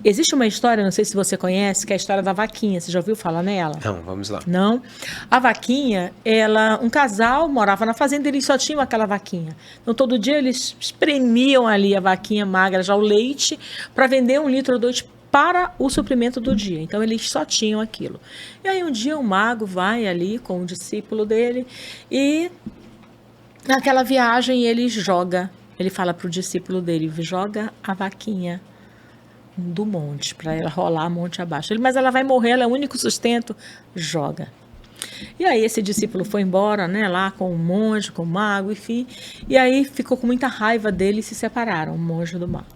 Existe uma história, não sei se você conhece, que é a história da vaquinha. Você já ouviu falar nela? Não, vamos lá. Não? A vaquinha, um casal morava na fazenda e eles só tinham aquela vaquinha. Então, todo dia eles espremiam ali a vaquinha magra, já o leite, para vender 1 litro ou 2 para o suprimento do dia. Então, eles só tinham aquilo. E aí, um dia, o mago vai ali com o discípulo dele e, naquela viagem, ele fala para o discípulo dele, joga a vaquinha do monte, para ela rolar monte abaixo. Mas ela vai morrer, ela é o único sustento. Joga. E aí esse discípulo foi embora, né, lá com o monge, com o mago, enfim. E aí ficou com muita raiva dele e se separaram, o monge do mago,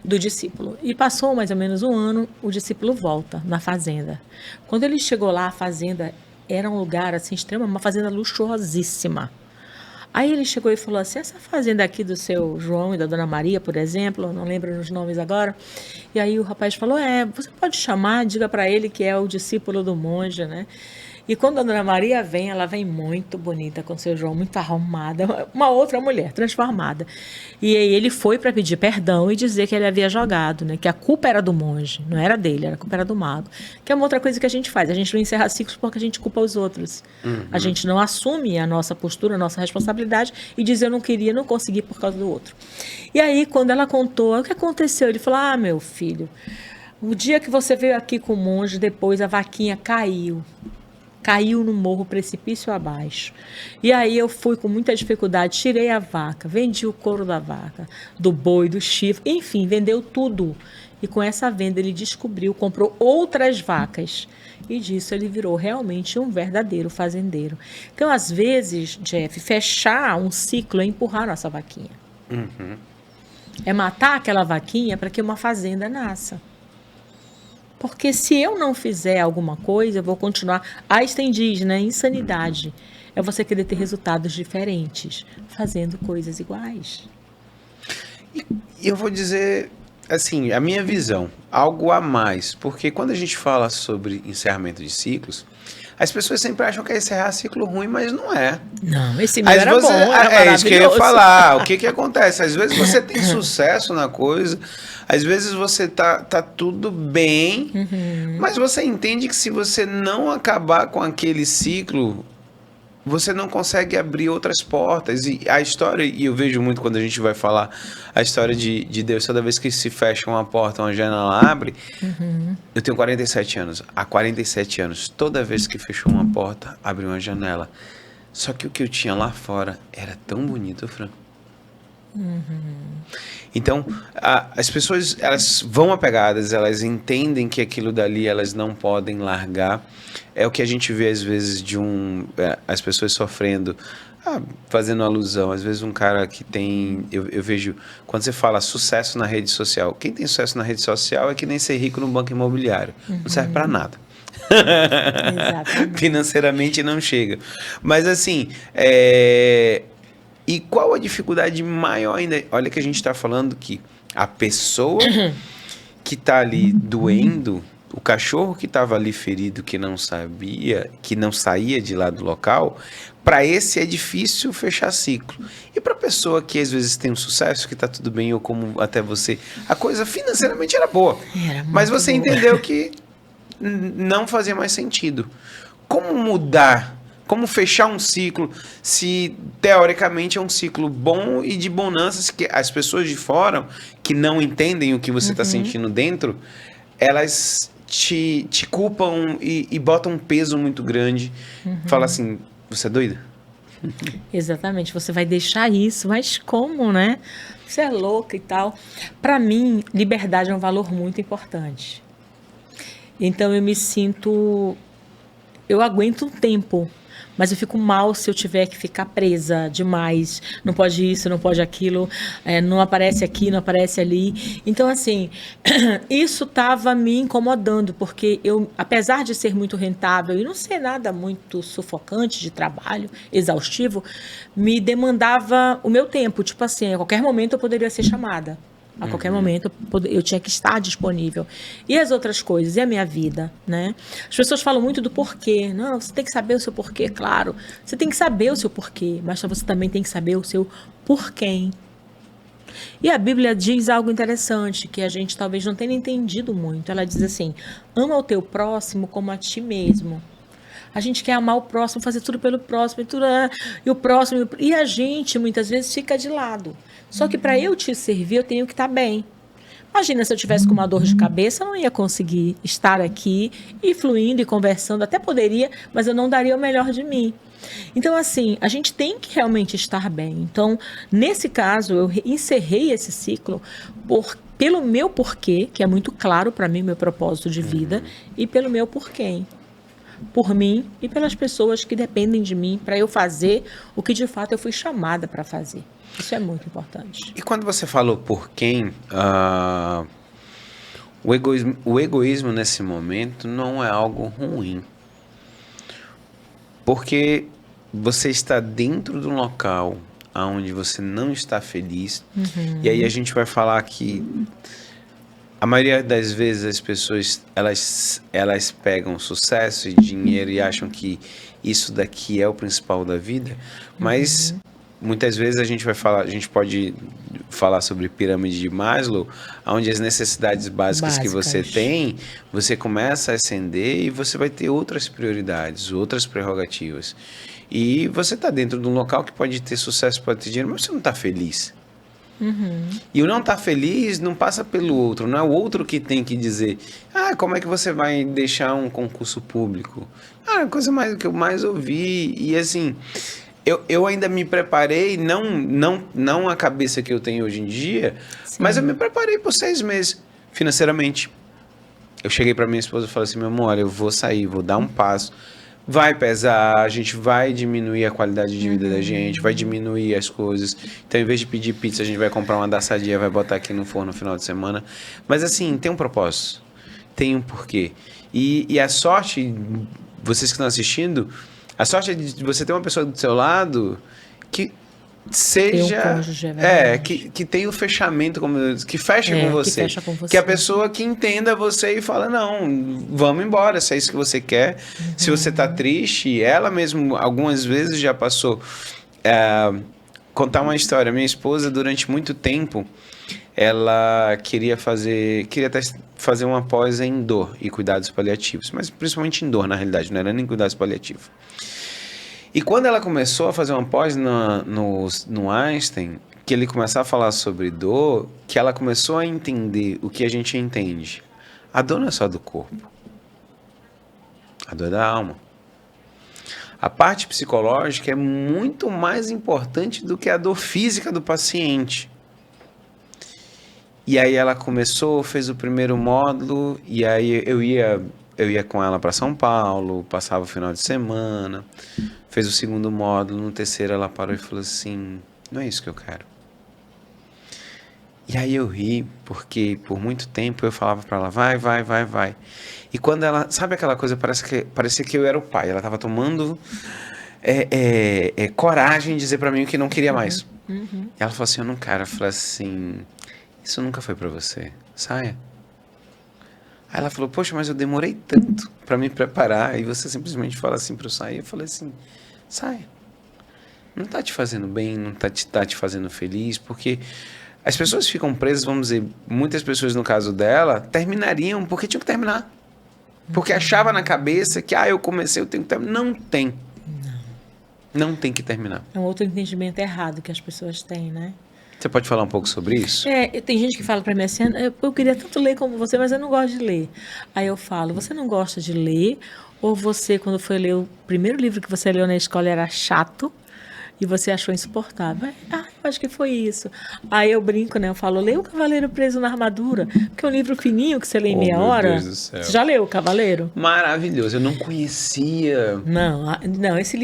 do discípulo. E passou mais ou menos 1 ano, o discípulo volta na fazenda. Quando ele chegou lá, a fazenda era um lugar assim extremo, uma fazenda luxuosíssima. Aí ele chegou e falou assim, essa fazenda aqui do seu João e da Dona Maria, por exemplo, não lembro os nomes agora. E aí o rapaz falou, você pode chamar, diga para ele que é o discípulo do monge, né? E quando a Dona Maria vem, ela vem muito bonita com seu João, muito arrumada, uma outra mulher, transformada. E aí ele foi para pedir perdão e dizer que ele havia jogado, né? Que a culpa era do monge, não era dele, a culpa era do mago. Que é uma outra coisa que a gente faz, a gente não encerra ciclos porque a gente culpa os outros. A gente não assume a nossa postura, a nossa responsabilidade e diz eu não queria, não consegui por causa do outro. E aí quando ela contou, o que aconteceu? Ele falou, meu filho, o dia que você veio aqui com o monge, depois a vaquinha caiu no morro, precipício abaixo. E aí eu fui com muita dificuldade, tirei a vaca, vendi o couro da vaca, do boi, do chifre, enfim, vendeu tudo. E com essa venda ele comprou outras vacas. E disso ele virou realmente um verdadeiro fazendeiro. Então, às vezes, Jeff, fechar um ciclo é empurrar nossa vaquinha. É matar aquela vaquinha para que uma fazenda nasça. Porque se eu não fizer alguma coisa, eu vou continuar. Einstein diz, né? Insanidade é você querer ter resultados diferentes, fazendo coisas iguais. E eu vou dizer, assim, a minha visão, algo a mais. Porque quando a gente fala sobre encerramento de ciclos, as pessoas sempre acham que é encerrar ciclo ruim, mas não é. Não, esse meu era bom, era maravilhoso. É isso que eu ia falar. O que acontece? Às vezes você tem sucesso na coisa, às vezes você tá tudo bem, mas você entende que se você não acabar com aquele ciclo, você não consegue abrir outras portas. E a história, e eu vejo muito quando a gente vai falar a história de Deus, toda vez que se fecha uma porta, uma janela abre. Eu tenho 47 anos. Há 47 anos, toda vez que fechou uma porta, abriu uma janela. Só que o que eu tinha lá fora era tão bonito, Fran. Então, as pessoas, elas vão apegadas, elas entendem que aquilo dali elas não podem largar. É o que a gente vê às vezes as pessoas sofrendo, fazendo alusão. Às vezes um cara que tem, eu vejo, quando você fala sucesso na rede social, quem tem sucesso na rede social é que nem ser rico no banco imobiliário. Não serve para nada. Financeiramente não chega. Mas assim, e qual a dificuldade maior ainda? Olha que a gente está falando que a pessoa que está ali doendo, o cachorro que estava ali ferido, que não sabia, que não saía de lá do local, para esse é difícil fechar ciclo. E para a pessoa que às vezes tem um sucesso, que está tudo bem, ou como até você, a coisa financeiramente era boa. Mas você entendeu que não fazia mais sentido. Como mudar? Como fechar um ciclo, se teoricamente é um ciclo bom e de bonanças, que as pessoas de fora, que não entendem o que você está sentindo dentro, elas te culpam e botam um peso muito grande. Fala assim, você é doida? Exatamente, você vai deixar isso, mas como, né? Você é louca e tal. Para mim, liberdade é um valor muito importante. Então eu me sinto... Eu aguento um tempo, mas eu fico mal se eu tiver que ficar presa demais. Não pode isso, não pode aquilo, não aparece aqui, não aparece ali. Então, assim, isso estava me incomodando, porque eu, apesar de ser muito rentável e não ser nada muito sufocante de trabalho, exaustivo, me demandava o meu tempo. Tipo assim, a qualquer momento eu poderia ser chamada. A qualquer momento eu tinha que estar disponível. E as outras coisas, e a minha vida, né? As pessoas falam muito do porquê. Não, você tem que saber o seu porquê, claro. Você tem que saber o seu porquê, mas você também tem que saber o seu porquê. E a Bíblia diz algo interessante, que a gente talvez não tenha entendido muito. Ela diz assim, ama o teu próximo como a ti mesmo. A gente quer amar o próximo, fazer tudo pelo próximo, e o próximo, e a gente muitas vezes fica de lado. Só que para eu te servir, eu tenho que estar bem. Imagina se eu tivesse com uma dor de cabeça, eu não ia conseguir estar aqui e fluindo e conversando. Até poderia, mas eu não daria o melhor de mim. Então, assim, a gente tem que realmente estar bem. Então, nesse caso, eu encerrei esse ciclo pelo meu porquê, que é muito claro para mim, meu propósito de vida, e pelo meu porquê. Por mim e pelas pessoas que dependem de mim para eu fazer o que de fato eu fui chamada para fazer. Isso é muito importante. E quando você falou por quem, o egoísmo nesse momento não é algo ruim. Porque você está dentro de um local onde você não está feliz. E aí a gente vai falar que a maioria das vezes as pessoas elas pegam sucesso e dinheiro e acham que isso daqui é o principal da vida, mas muitas vezes a gente pode falar sobre pirâmide de Maslow, onde as necessidades básicas que você tem, você começa a ascender e você vai ter outras prioridades, outras prerrogativas. E você está dentro de um local que pode ter sucesso, pode ter dinheiro, mas você não está feliz. E o não estar feliz não passa pelo outro, não é o outro que tem que dizer, como é que você vai deixar um concurso público? A coisa que eu mais ouvi, e assim, eu ainda me preparei, não a cabeça que eu tenho hoje em dia, mas eu me preparei por 6 meses, financeiramente. Eu cheguei para minha esposa e falei assim, meu amor, olha, eu vou sair, vou dar um passo. Vai pesar, a gente vai diminuir a qualidade de vida da gente, vai diminuir as coisas. Então, em vez de pedir pizza, a gente vai comprar uma da Sadia, vai botar aqui no forno no final de semana. Mas, assim, tem um propósito, tem um porquê. E a sorte, vocês que estão assistindo, a sorte é de você ter uma pessoa do seu lado que seja que tem o fechamento, que fecha com você, que a pessoa que entenda você e fala, não, vamos embora, se é isso que você quer. Se você tá triste, ela mesmo algumas vezes já passou. Contar uma história, minha esposa durante muito tempo ela queria fazer uma pós em dor e cuidados paliativos, mas principalmente em dor, na realidade, não era nem cuidados paliativos. E quando ela começou a fazer uma pós no Einstein, que ele começou a falar sobre dor, que ela começou a entender o que a gente entende. A dor não é só do corpo. A dor é da alma. A parte psicológica é muito mais importante do que a dor física do paciente. E aí ela começou, fez o primeiro módulo, e aí eu ia com ela para São Paulo, passava o final de semana, fez o segundo módulo, no terceiro ela parou e falou assim, não é isso que eu quero. E aí eu ri, porque por muito tempo eu falava para ela, vai. E quando ela, sabe aquela coisa, parecia que eu era o pai, ela estava tomando coragem de dizer para mim o que não queria mais. E ela falou assim, eu não quero. Eu falei assim, isso nunca foi para você, saia. Aí ela falou, poxa, mas eu demorei tanto para me preparar, e você simplesmente fala assim para eu sair. Eu falei assim, saia. Não tá te fazendo bem, não tá te fazendo feliz, porque as pessoas ficam presas, vamos dizer, muitas pessoas no caso dela, terminariam porque tinham que terminar. Porque achava na cabeça que, eu comecei, eu tenho que terminar. Não tem. Não tem que terminar. É um outro entendimento errado que as pessoas têm, né? Você pode falar um pouco sobre isso? Tem gente que fala para mim assim, eu queria tanto ler como você, mas eu não gosto de ler. Aí eu falo, você não gosta de ler? Ou você, quando foi ler o primeiro livro que você leu na escola, era chato e você achou insuportável? Eu acho que foi isso. Aí eu brinco, né? Eu falo, leia O Cavaleiro Preso na Armadura, que é um livro fininho que você lê em meia hora. Meu Deus do céu. Você já leu O Cavaleiro? Maravilhoso, eu não conhecia. Não, esse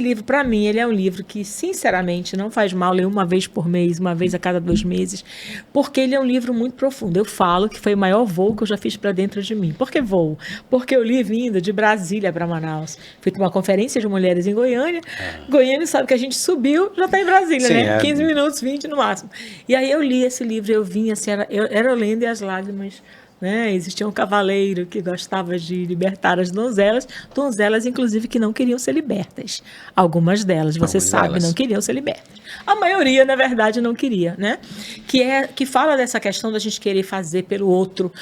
livro para mim, ele é um livro que, sinceramente, não faz mal ler uma vez por mês, uma vez a cada 2 meses, porque ele é um livro muito profundo. Eu falo que foi o maior voo que eu já fiz para dentro de mim. Por que voo? Porque eu li vindo de Brasília para Manaus. Fui para uma conferência de mulheres em Goiânia. Goiânia sabe que a gente subiu, já está em Brasília, sim, né? 15 minutos, 20 no máximo. E aí eu li esse livro, eu vim assim, era lendo e as lágrimas né? Existia um cavaleiro que gostava de libertar as donzelas, inclusive, que não queriam ser libertas. Algumas delas, você sabe, não queriam ser libertas. A maioria, na verdade, não queria, né? Que fala dessa questão da gente querer fazer pelo outro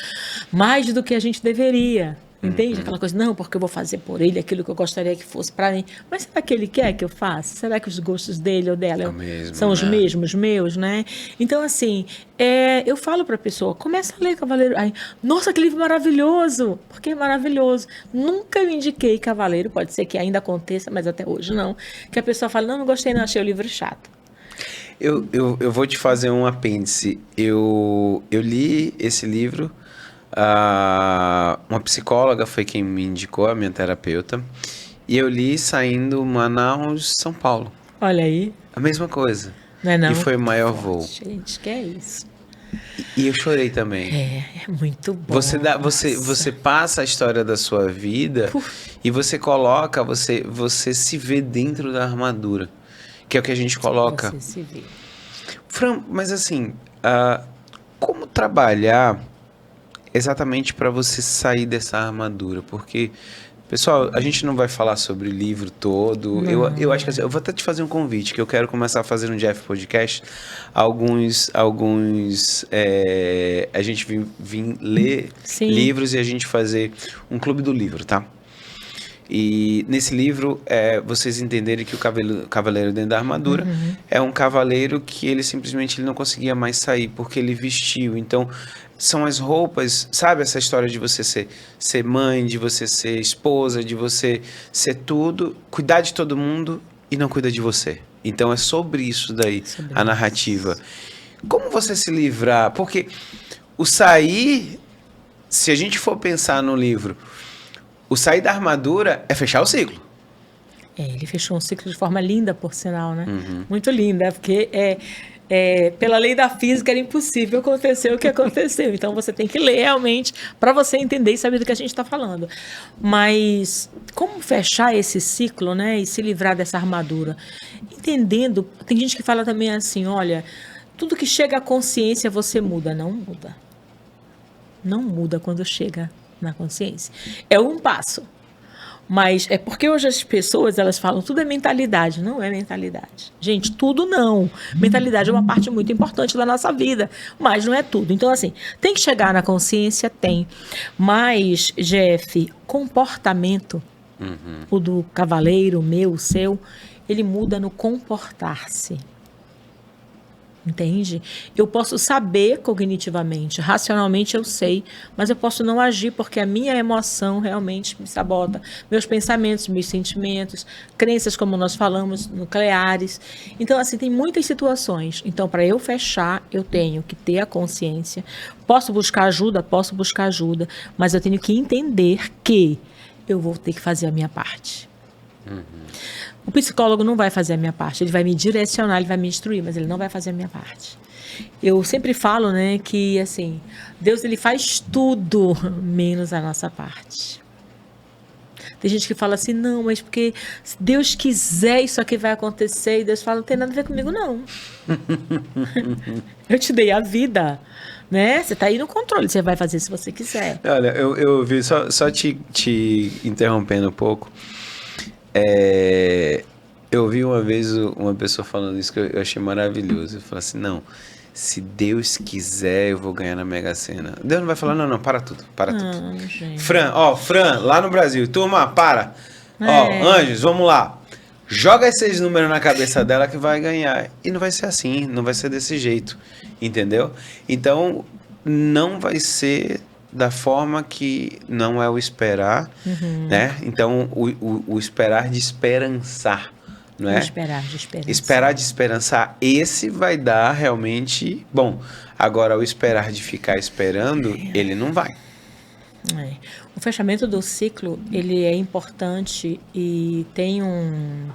mais do que a gente deveria. Entende? Aquela coisa, não, porque eu vou fazer por ele aquilo que eu gostaria que fosse para mim. Mas será que ele quer que eu faça? Será que os gostos dele ou dela são os mesmos meus, né? Então, assim, eu falo para a pessoa, começa a ler Cavaleiro. Aí, nossa, que livro maravilhoso! Porque é maravilhoso. Nunca eu indiquei Cavaleiro, pode ser que ainda aconteça, mas até hoje não. Que a pessoa fala, não gostei, não, achei o livro chato. Eu vou te fazer um apêndice. Eu li esse livro. Uma psicóloga foi quem me indicou, a minha terapeuta, e eu li saindo Manaus, São Paulo. Olha aí. A mesma coisa. Não é não? E foi o maior voo. Gente, que é isso? E eu chorei também. É muito bom. Você passa a história da sua vida e você coloca, você se vê dentro da armadura, que é o que a gente coloca. Você se vê. Fran, mas assim, como trabalhar exatamente para você sair dessa armadura? Porque, pessoal, a gente não vai falar sobre o livro todo. Eu acho que assim, eu vou até te fazer um convite, que eu quero começar a fazer no Jeff Podcast. A gente vir ler livros e a gente fazer um clube do livro, tá? E nesse livro, vocês entenderem que o cavaleiro dentro da armadura é um cavaleiro que ele simplesmente não conseguia mais sair, porque ele vestiu. Então, são as roupas, sabe essa história de você ser mãe, de você ser esposa, de você ser tudo, cuidar de todo mundo e não cuida de você. Então, é sobre isso daí, a narrativa. Como você se livrar? Porque o sair, se a gente for pensar no livro, o sair da armadura é fechar o ciclo. Ele fechou um ciclo de forma linda, por sinal, né? Muito linda, porque pela lei da física era impossível acontecer o que aconteceu. Então, você tem que ler realmente para você entender e saber do que a gente está falando. Mas como fechar esse ciclo, né? E se livrar dessa armadura? Entendendo, tem gente que fala também assim, olha, tudo que chega à consciência você muda. Não muda. Não muda quando chega na consciência. É um passo. Mas é porque hoje as pessoas, elas falam, tudo é mentalidade. Não é mentalidade. Gente, tudo não. Mentalidade é uma parte muito importante da nossa vida, mas não é tudo. Então, assim, tem que chegar na consciência? Tem. Mas, Jeff, comportamento, o do cavaleiro, o meu, o seu, ele muda no comportar-se. Entende? Eu posso saber cognitivamente, racionalmente eu sei, mas eu posso não agir porque a minha emoção realmente me sabota. Meus pensamentos, meus sentimentos, crenças, como nós falamos, nucleares. Então, assim, tem muitas situações. Então, para eu fechar, eu tenho que ter a consciência. Posso buscar ajuda, mas eu tenho que entender que eu vou ter que fazer a minha parte. O psicólogo não vai fazer a minha parte, ele vai me direcionar, ele vai me instruir, mas ele não vai fazer a minha parte. Eu sempre falo, né, que assim, Deus ele faz tudo menos a nossa parte. Tem gente que fala assim, não, mas porque se Deus quiser isso aqui vai acontecer, e Deus fala, não tem nada a ver comigo, não. Eu te dei a vida, né? Você está aí no controle, você vai fazer se você quiser. Olha, eu vi, só te interrompendo um pouco, eu vi uma vez uma pessoa falando isso que eu achei maravilhoso. Eu falei assim, não, se Deus quiser eu vou ganhar na Mega Sena. Deus não vai falar, não, para tudo. Gente. Fran, lá no Brasil, turma, para. Anjos, vamos lá. Joga esses números na cabeça dela que vai ganhar. E não vai ser assim, não vai ser desse jeito, entendeu? Então, não vai ser da forma que não é o esperar, né? Então, o esperar de esperançar, não é? Esperar de esperançar, esse vai dar realmente bom. Agora, o esperar de ficar esperando, ele não vai. O fechamento do ciclo, ele é importante e tem um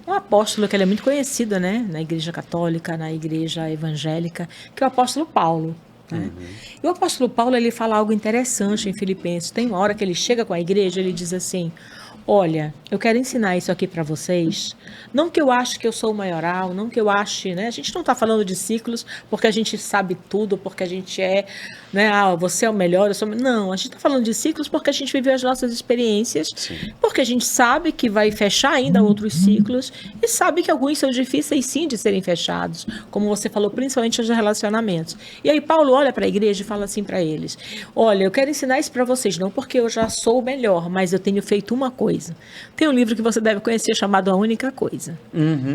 apóstolo que ele é muito conhecido, né? Na igreja católica, na igreja evangélica, que é o apóstolo Paulo. Né? E o apóstolo Paulo ele fala algo interessante em Filipenses. Tem uma hora que ele chega com a igreja, ele diz assim: olha, eu quero ensinar isso aqui para vocês. Não que eu ache que eu sou o maioral, não que eu ache, né? A gente não está falando de ciclos porque a gente sabe tudo, porque a gente é, né? Ah, você é o melhor, eu sou... Não, a gente está falando de ciclos porque a gente viveu as nossas experiências, Sim. porque a gente sabe que vai fechar ainda outros ciclos e sabe que alguns são difíceis sim de serem fechados, como você falou, principalmente os relacionamentos. E aí Paulo olha para a igreja e fala assim para eles: olha, eu quero ensinar isso para vocês, não porque eu já sou o melhor, mas eu tenho feito uma coisa. Tem um livro que você deve conhecer chamado A Única Coisa.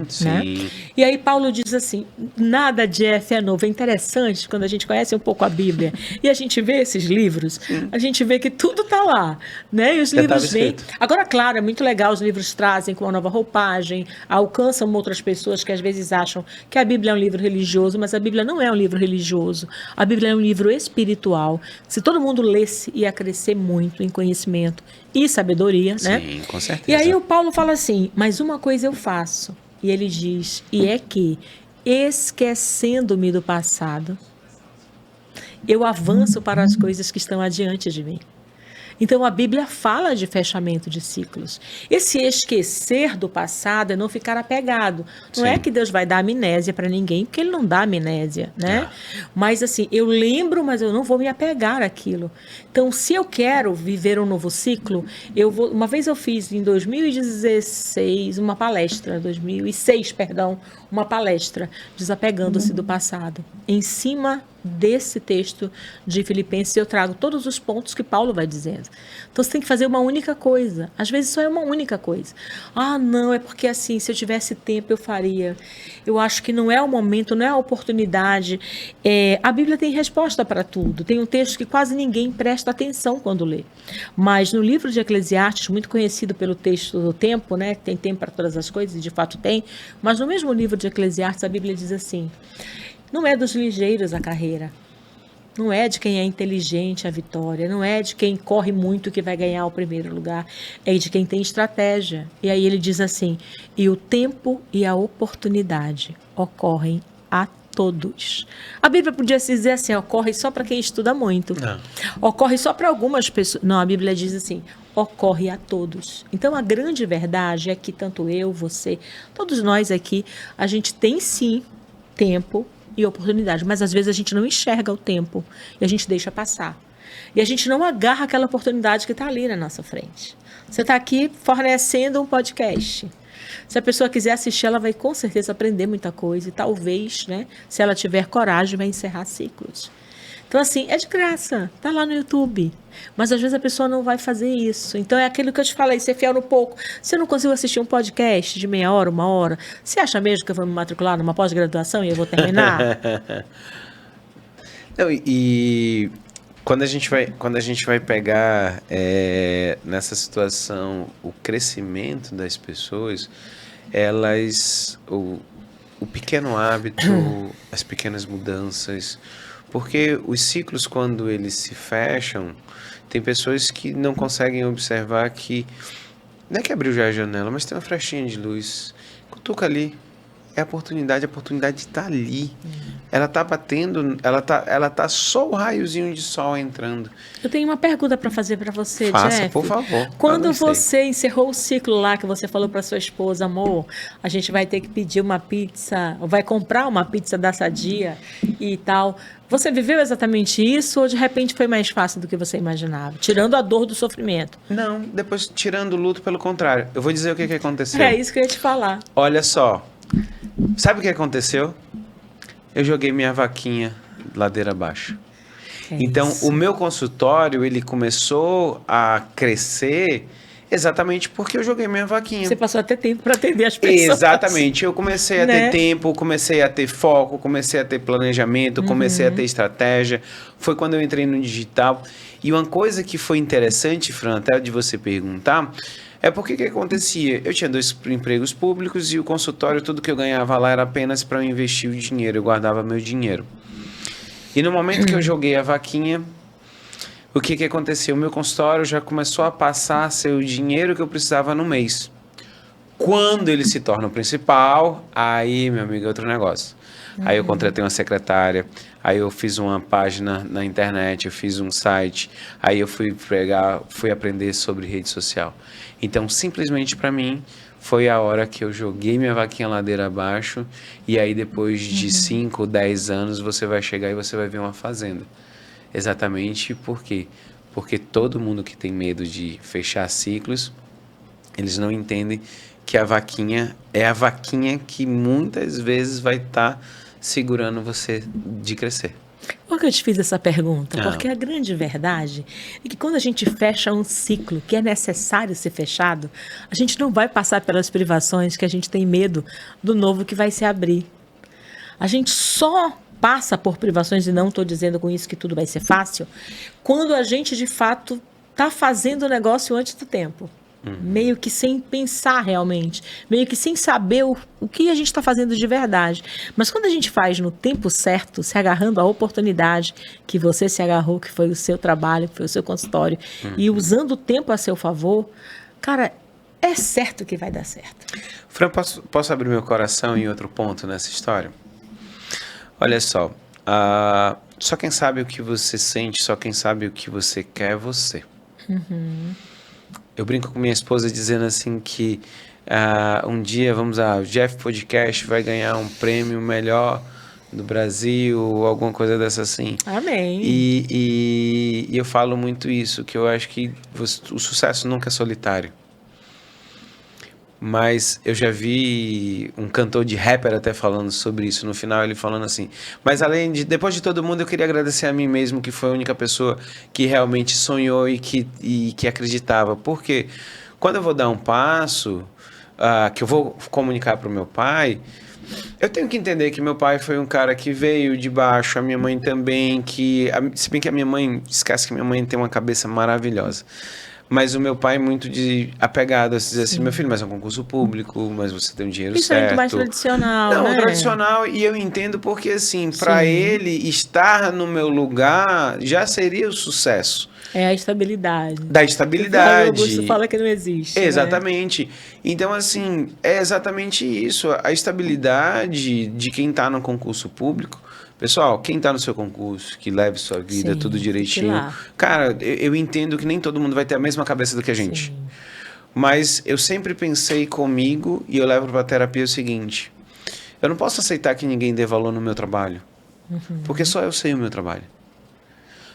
Sim. Né? E aí Paulo diz assim, nada de F é novo. É interessante quando a gente conhece um pouco a Bíblia e a gente vê esses livros, a gente vê que tudo está lá, né? E os livros vêm. Agora, claro, é muito legal, os livros trazem com uma nova roupagem, alcançam outras pessoas que às vezes acham que a Bíblia é um livro religioso, mas a Bíblia não é um livro religioso. A Bíblia é um livro espiritual. Se todo mundo lesse, ia crescer muito em conhecimento e sabedoria, né? Sim, com certeza. E aí o Paulo fala assim, mas uma coisa eu faço. E ele diz, e é que, esquecendo-me do passado, eu avanço para as coisas que estão adiante de mim. Então, a Bíblia fala de fechamento de ciclos. Esse esquecer do passado é não ficar apegado. Não é que Deus vai dar amnésia para ninguém, porque Ele não dá amnésia, né? Mas, assim, eu lembro, mas eu não vou me apegar àquilo. Então, se eu quero viver um novo ciclo, eu vou... Uma vez eu fiz, em 2016, uma palestra, 2006, perdão, uma palestra, desapegando-se do passado, em cima desse texto de Filipenses, eu trago todos os pontos que Paulo vai dizendo. Então, você tem que fazer uma única coisa. Às vezes, só é uma única coisa. Ah, não, é porque assim, se eu tivesse tempo, eu faria. Eu acho que não é o momento, não é a oportunidade. A Bíblia tem resposta para tudo. Tem um texto que quase ninguém presta atenção quando lê. Mas no livro de Eclesiastes, muito conhecido pelo texto do tempo, né, que tem tempo para todas as coisas, e de fato tem, mas no mesmo livro de Eclesiastes, a Bíblia diz assim: não é dos ligeiros a carreira, não é de quem é inteligente a vitória, não é de quem corre muito que vai ganhar o primeiro lugar, é de quem tem estratégia. E aí ele diz assim, e o tempo e a oportunidade ocorrem a todos. A Bíblia podia se dizer assim, ocorre só para quem estuda muito. Não. Ocorre só para algumas pessoas. Não, a Bíblia diz assim, ocorre a todos. Então, a grande verdade é que tanto eu, você, todos nós aqui, a gente tem sim tempo e oportunidade, mas às vezes a gente não enxerga o tempo e a gente deixa passar. E a gente não agarra aquela oportunidade que está ali na nossa frente. Você está aqui fornecendo um podcast. Se a pessoa quiser assistir, ela vai com certeza aprender muita coisa e talvez, né, se ela tiver coragem, vai encerrar ciclos. Então, assim, é de graça, tá lá no YouTube. Mas às vezes a pessoa não vai fazer isso. Então é aquilo que eu te falei, ser fiel no pouco. Se eu não consigo assistir um podcast de meia hora, uma hora, você acha mesmo que eu vou me matricular numa pós-graduação e eu vou terminar? Não, e quando a gente vai pegar nessa situação o crescimento das pessoas, elas, o pequeno hábito, as pequenas mudanças, porque os ciclos, quando eles se fecham, tem pessoas que não conseguem observar que não é que abriu já a janela, mas tem uma frechinha de luz. Cutuca ali. É a oportunidade está ali. Ela tá batendo, ela tá só o raiozinho de sol entrando. Eu tenho uma pergunta para fazer para você, Faça, Jeff. por favor. Quando você encerrou o ciclo lá, que você falou para sua esposa, amor, a gente vai ter que pedir uma pizza, ou vai comprar uma pizza da Sadia e tal. Você viveu exatamente isso ou de repente foi mais fácil do que você imaginava? Tirando a dor do sofrimento. Não, depois tirando o luto, pelo contrário. Eu vou dizer o que aconteceu. É isso que eu ia te falar. Olha só. Sabe o que aconteceu? Eu joguei minha vaquinha ladeira abaixo. Então, o meu consultório, ele começou a crescer exatamente porque eu joguei minha vaquinha. Você passou a ter tempo para atender as pessoas. Exatamente. Eu comecei a ter tempo, comecei a ter foco, comecei a ter planejamento, comecei a ter estratégia. Foi quando eu entrei no digital. E uma coisa que foi interessante, Fran, até de você perguntar, é porque que acontecia? Eu tinha 2 empregos públicos e o consultório, tudo que eu ganhava lá era apenas para eu investir o dinheiro, eu guardava meu dinheiro. E no momento que eu joguei a vaquinha, o que aconteceu? O meu consultório já começou a passar a ser o dinheiro que eu precisava no mês. Quando ele se torna o principal, aí, meu amigo, é outro negócio. Aí eu contratei uma secretária, aí eu fiz uma página na internet, eu fiz um site, aí eu fui aprender sobre rede social. Então, simplesmente para mim, foi a hora que eu joguei minha vaquinha ladeira abaixo, e aí depois de 5 ou 10 anos, você vai chegar e você vai ver uma fazenda. Exatamente por quê? Porque todo mundo que tem medo de fechar ciclos, eles não entendem que a vaquinha é a vaquinha que muitas vezes vai estar segurando você de crescer. Por que eu te fiz essa pergunta? Porque a grande verdade é que quando a gente fecha um ciclo que é necessário ser fechado, a gente não vai passar pelas privações que a gente tem medo do novo que vai se abrir. A gente só passa por privações, e não estou dizendo com isso que tudo vai ser fácil, quando a gente, de fato, está fazendo o negócio antes do tempo. Meio que sem pensar realmente, meio que sem saber o que a gente está fazendo de verdade. Mas quando a gente faz no tempo certo, se agarrando à oportunidade que você se agarrou, que foi o seu trabalho, que foi o seu consultório, e usando o tempo a seu favor, cara, é certo que vai dar certo. Fran, posso abrir meu coração em outro ponto nessa história? Olha só, só quem sabe o que você sente, só quem sabe o que você quer é você. Eu brinco com minha esposa dizendo assim que um dia, o Jeff Podcast vai ganhar um prêmio melhor do Brasil, ou alguma coisa dessa assim. Amém. E eu falo muito isso, que eu acho que o sucesso nunca é solitário. Mas eu já vi um cantor de rapper até falando sobre isso. No final ele falando assim, mas depois de todo mundo, eu queria agradecer a mim mesmo, que foi a única pessoa que realmente sonhou e que acreditava. Porque quando eu vou dar um passo, que eu vou comunicar para o meu pai, eu tenho que entender que meu pai foi um cara que veio de baixo, a minha mãe também, se bem que a minha mãe, esquece que minha mãe tem uma cabeça maravilhosa. Mas o meu pai é muito apegado a dizer assim, meu filho, mas é um concurso público, mas você tem um dinheiro certo. Isso é muito mais tradicional, Não, né? tradicional, e eu entendo porque, assim, para ele estar no meu lugar já seria o sucesso. É a estabilidade. Da estabilidade. O Augusto fala que não existe. Exatamente. Né? Então, assim, é exatamente isso. A estabilidade de quem está no concurso público. Pessoal, quem está no seu concurso, que leve sua vida, tudo direitinho. Cara, eu entendo que nem todo mundo vai ter a mesma cabeça do que a gente. Sim. Mas eu sempre pensei comigo, e eu levo para a terapia o seguinte: eu não posso aceitar que ninguém dê valor no meu trabalho. Porque só eu sei o meu trabalho.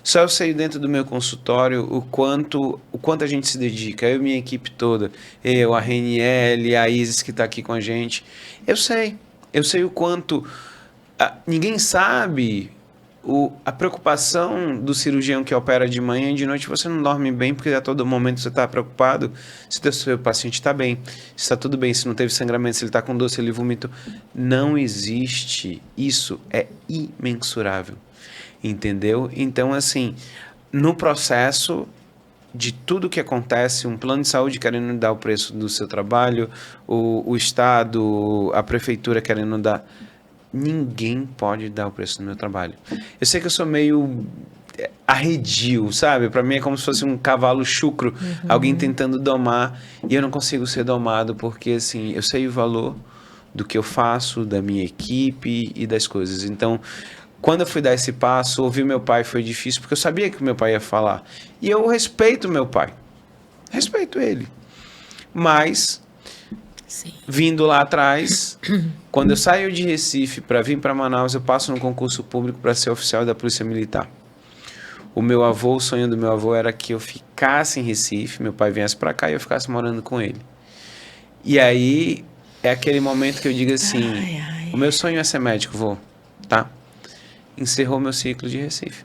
Só eu sei dentro do meu consultório o quanto a gente se dedica. Eu e minha equipe toda. Eu, a Reniele, a Isis que está aqui com a gente. Eu sei o quanto... ninguém sabe a preocupação do cirurgião que opera de manhã e de noite. Você não dorme bem porque a todo momento você está preocupado se o seu paciente está bem, se está tudo bem, se não teve sangramento, se ele está com dor, se ele vomitou. Não existe. Isso é imensurável. Entendeu? Então, assim, no processo de tudo que acontece, um plano de saúde querendo dar o preço do seu trabalho, o Estado, a prefeitura querendo dar... Ninguém pode dar o preço do meu trabalho. Eu sei que eu sou meio arredio, sabe? Para mim é como se fosse um cavalo chucro, alguém tentando domar, e eu não consigo ser domado, porque, assim, eu sei o valor do que eu faço, da minha equipe e das coisas. Então... Quando eu fui dar esse passo, ouvir meu pai foi difícil, porque eu sabia que o meu pai ia falar. E eu respeito meu pai. Respeito ele. Mas, vindo lá atrás, quando eu saio de Recife para vir para Manaus, eu passo no concurso público para ser oficial da Polícia Militar. O sonho do meu avô era que eu ficasse em Recife, meu pai viesse para cá e eu ficasse morando com ele. E aí, é aquele momento que eu digo assim, o meu sonho é ser médico, vô, tá? Encerrou meu ciclo de Recife.